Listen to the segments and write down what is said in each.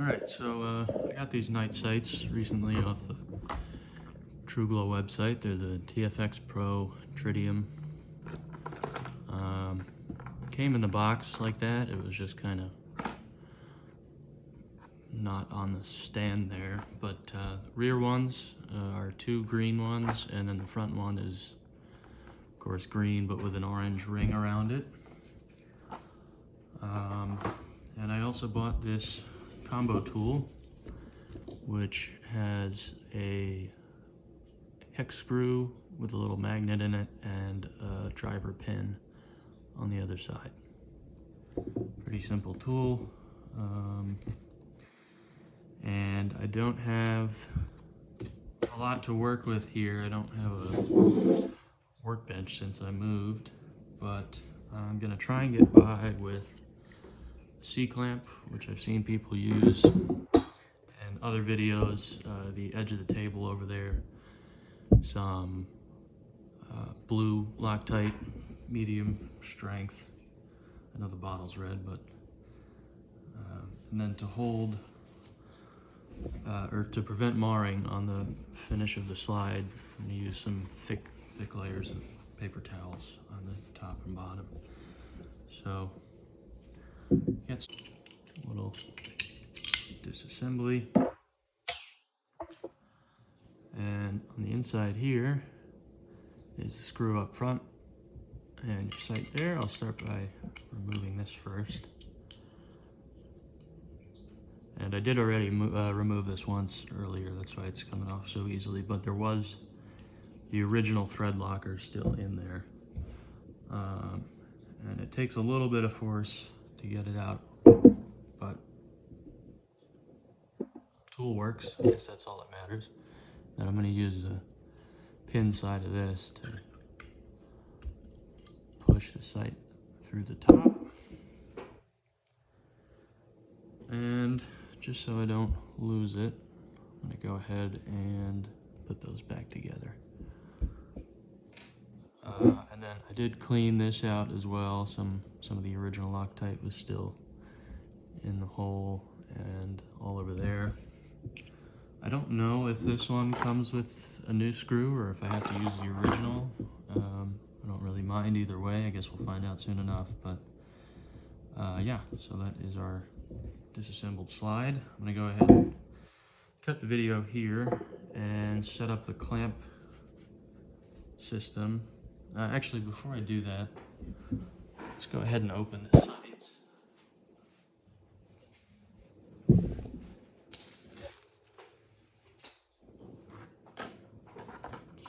Alright, so I got these night sights recently off the TruGlo website. They're the TFX Pro Tritium. Came in the box like that. It was just kind of not on the stand there. But rear ones are two green ones, and then the front one is, of course, green but with an orange ring around it. And I also bought this combo tool, which has a hex screw with a little magnet in it and a driver pin on the other side. Pretty simple tool. And I don't have a lot to work with here. I don't have a workbench since I moved, but I'm gonna try and get by with a C-clamp, which I've seen people use in other videos. The edge of the table over there, some blue Loctite, medium strength. I know the bottle's red, but and then to hold or to prevent marring on the finish of the slide, I'm going to use some thick layers of paper towels on the top and bottom. So get a little disassembly, and on the inside here is the screw up front and your sight there. I'll start by removing this first. And I did already remove this once earlier, that's why it's coming off so easily, but there was the original thread locker still in there. And it takes a little bit of force to get it out, but tool works. I guess that's all that matters. And I'm going to use the pin side of this to push the sight through the top. And just so I don't lose it, I'm going to go ahead and put those back together. And then I did clean this out as well. Some of the original Loctite was still in the hole and all over there. I don't know if this one comes with a new screw or if I have to use the original. I don't really mind either way. I guess we'll find out soon enough. But yeah, so that is our disassembled slide. I'm going to go ahead and cut the video here and set up the clamp system. Actually, before I do that, let's go ahead and open the sights.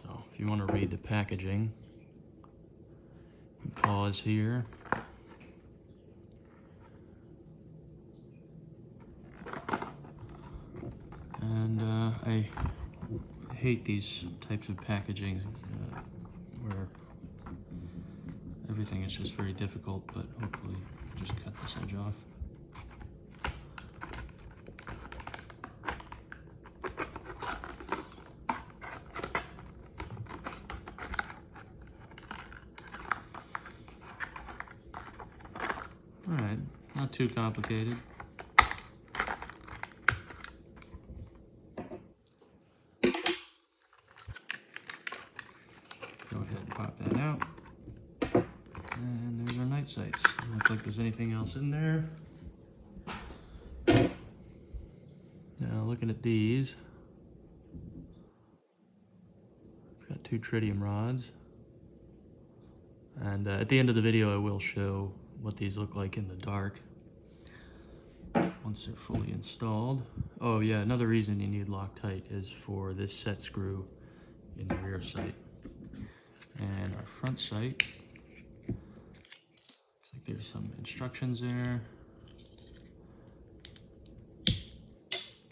So if you want to read the packaging, pause here. And I hate these types of packaging where everything is just very difficult, but hopefully just cut this edge off. Alright, not too complicated. Go ahead and pop that out. And there's our night sights. Doesn't look like there's anything else in there. Now looking at these, I've got two tritium rods. And at the end of the video I will show what these look like in the dark once they're fully installed. Oh yeah, another reason you need Loctite is for this set screw in the rear sight. And our front sight, looks like there's some instructions there.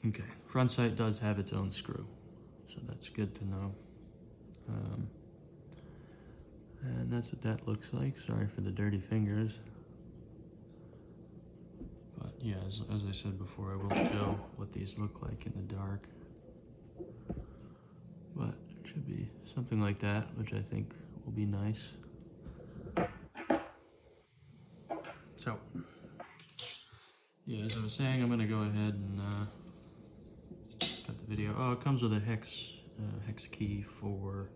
Okay, front sight does have its own screw, so that's good to know. And that's what that looks like. Sorry for the dirty fingers. But yeah, as I said before, I will show what these look like in the dark. But it should be something like that, which I think will be nice. So, Yeah, as I was saying, I'm going to go ahead and cut the video. Oh, it comes with a hex key for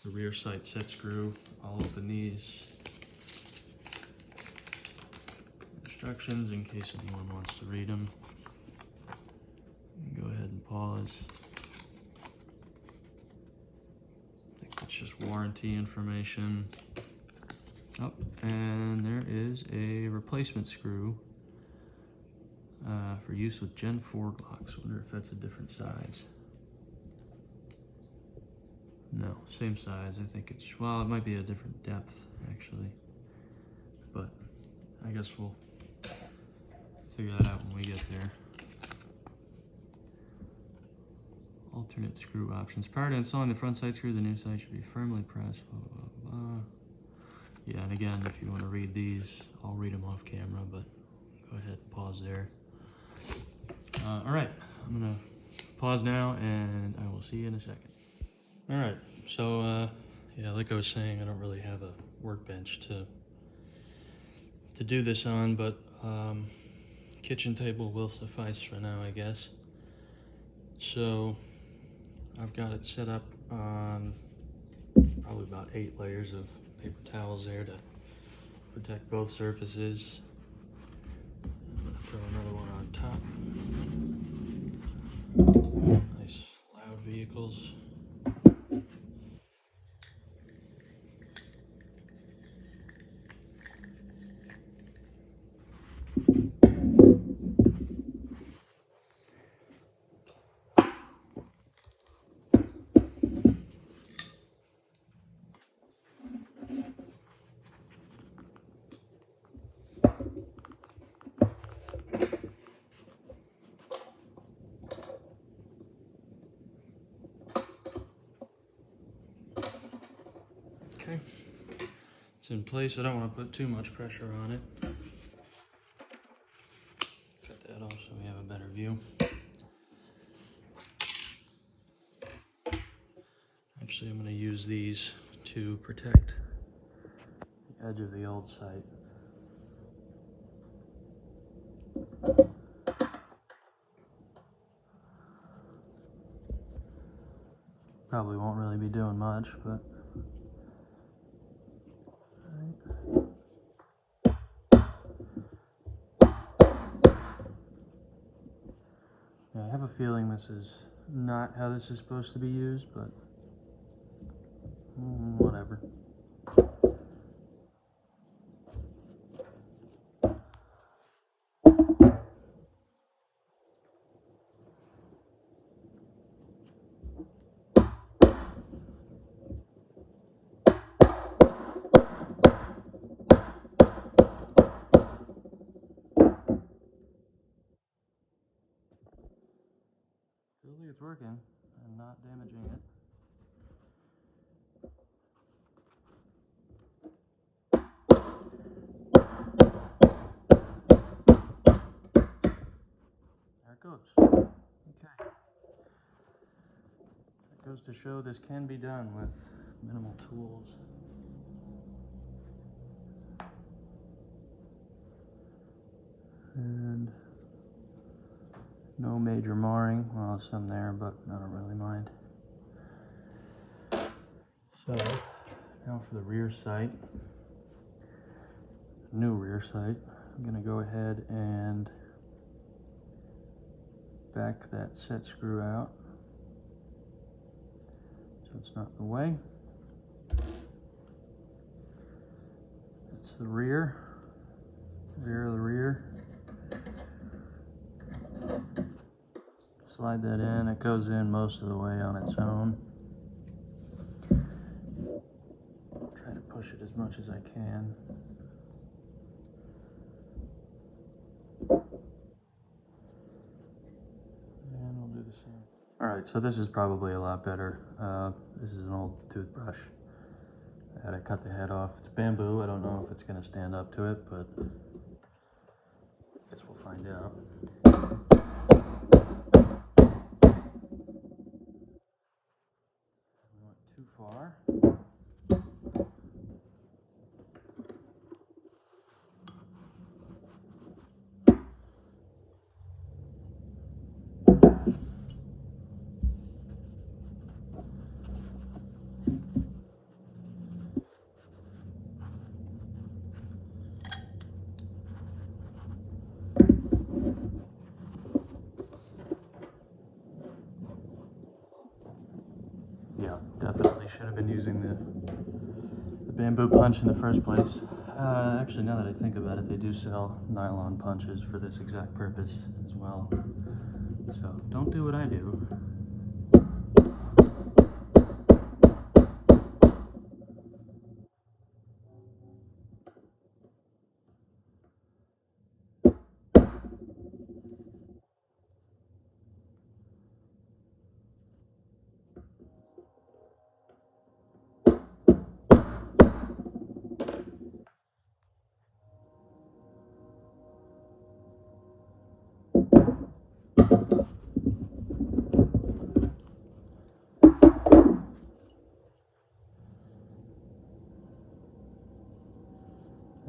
the rear sight set screw. I'll open these instructions in case anyone wants to read them. Go ahead and pause. I think it's just warranty information. Oh, and there is a replacement screw for use with Gen 4 locks. Wonder if that's a different size. No, same size. I think it's, well, it might be a different depth actually, but I guess we'll figure that out when we get there. Alternate screw options. Prior to installing the front side screw, the new side should be firmly pressed, blah, blah, blah. Yeah, and again, if you want to read these, I'll read them off camera, but go ahead and pause there. All right, I'm gonna pause now and I will see you in a second. All right, so yeah, like I was saying, I don't really have a workbench to do this on, but kitchen table will suffice for now, I guess. So I've got it set up on probably about 8 layers of paper towels there to protect both surfaces. I'm gonna throw another one on top. Nice loud vehicles. Okay, it's in place. I don't want to put too much pressure on it. Cut that off so we have a better view. Actually, I'm going to use these to protect the edge of the old sight. Probably won't really be doing much, but yeah, I have a feeling this is not how this is supposed to be used, but whatever. Feels like it's working and not damaging it. There it goes. Okay. That goes to show this can be done with minimal tools. And no major marring. Well, some there, but I don't really mind. So, now for the rear sight. New rear sight. I'm going to go ahead and back that set screw out so it's not in the way. That's the rear of the rear. Slide that in. It goes in most of the way on its own. Try to push it as much as I can. And we'll do the same. Alright, so this is probably a lot better. This is an old toothbrush. I had to cut the head off. It's bamboo. I don't know if it's going to stand up to it, but I guess we'll find out. We went too far. been using the bamboo punch in the first place. Actually, now that I think about it, they do sell nylon punches for this exact purpose as well. So don't do what I do.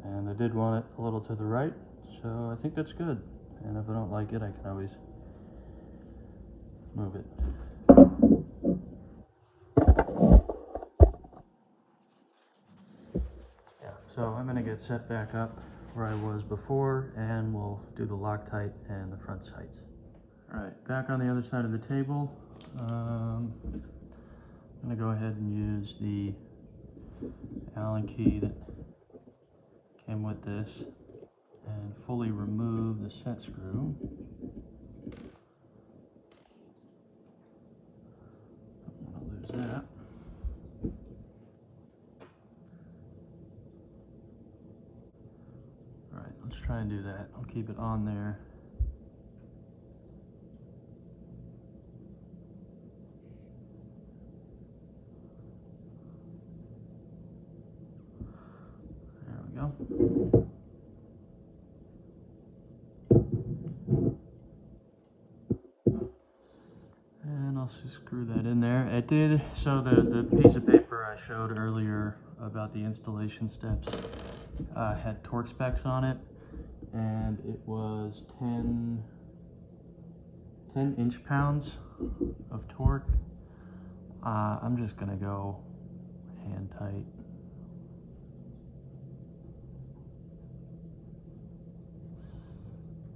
And I did want it a little to the right, so I think that's good. And if I don't like it, I can always move it. Yeah, so I'm gonna get set back up where I was before, and we'll do the Loctite and the front sights. All right, back on the other side of the table. I'm gonna go ahead and use the Allen key that came with this and fully remove the set screw. I'm gonna lose that. All right, let's try and do that. I'll keep it on there. There we go. And I'll just screw that in there. It did, so the piece of paper I showed earlier about the installation steps had torque specs on it, and it was 10 inch-pounds of torque. I'm just gonna go hand tight.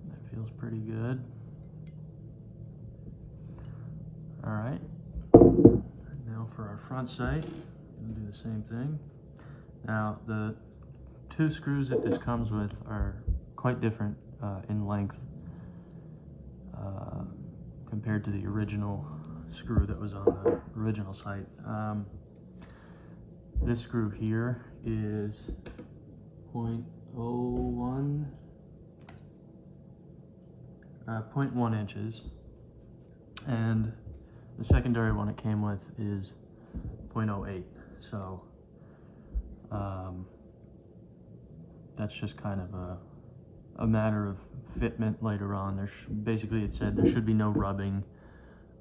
That feels pretty good. All right, now for our front sight, we'll do the same thing. Now the two screws that this comes with are quite different in length compared to the original screw that was on the original sight. This screw here is 0.01 inches, and the secondary one it came with is 0.08. So that's just kind of a matter of fitment later on. Basically it said there should be no rubbing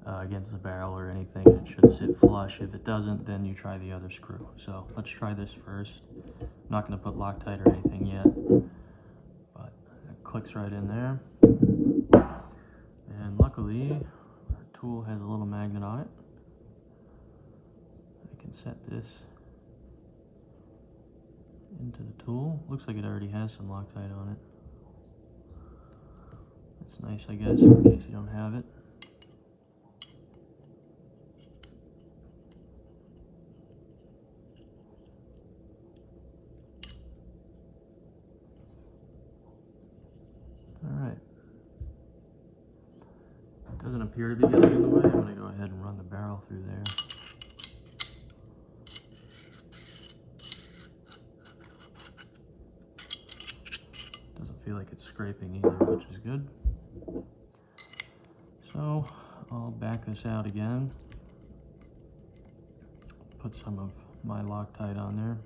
against the barrel or anything. It should sit flush. If it doesn't, then you try the other screw. So let's try this first. I'm not going to put Loctite or anything yet, but it clicks right in there. And luckily, our tool has a little magnet on it. I can set this into the tool. Looks like it already has some Loctite on it. That's nice, I guess, in case you don't have it. Alright. It doesn't appear to be getting in the way. I'm going to go ahead and run the barrel through there. Doesn't feel like it's scraping either, which is good. So I'll back this out again. Put some of my Loctite on there.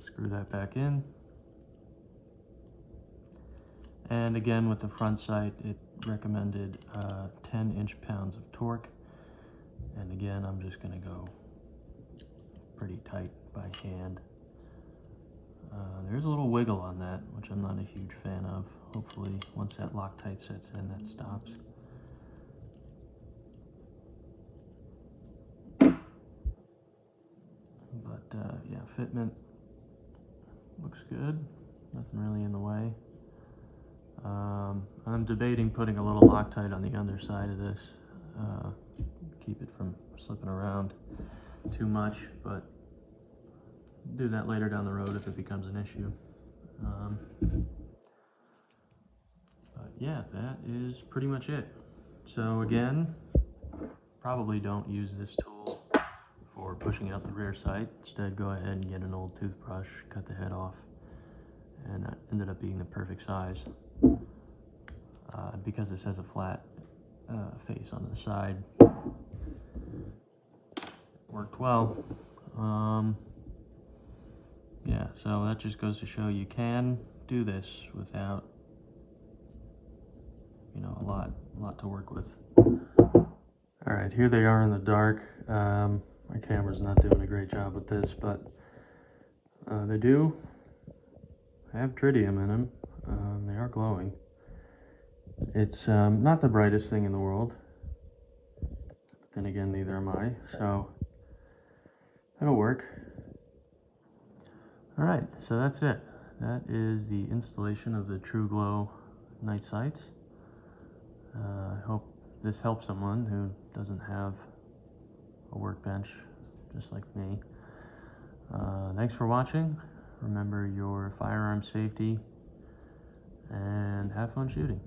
Screw that back in. And again, with the front sight, it recommended 10 inch-pounds of torque. And again, I'm just going to go pretty tight by hand. There's a little wiggle on that, which I'm not a huge fan of. Hopefully, once that Loctite sets in, that stops. But yeah, fitment looks good. Nothing really in the way. I'm debating putting a little Loctite on the underside of this. Keep it from slipping around too much, but do that later down the road if it becomes an issue. But yeah, that is pretty much it. So again, probably don't use this tool for pushing out the rear sight. Instead, go ahead and get an old toothbrush, cut the head off, and that ended up being the perfect size. Because this has a flat face on the side, worked well. Yeah, so that just goes to show you can do this without, you know, a lot to work with. All right, here they are in the dark. My camera's not doing a great job with this, but they do have tritium in them. They are glowing. It's not the brightest thing in the world. Then again, neither am I, so it'll work. All right, so that's it. That is the installation of the TruGlo night sights. I hope this helps someone who doesn't have a workbench just like me. Thanks for watching. Remember your firearm safety and have fun shooting.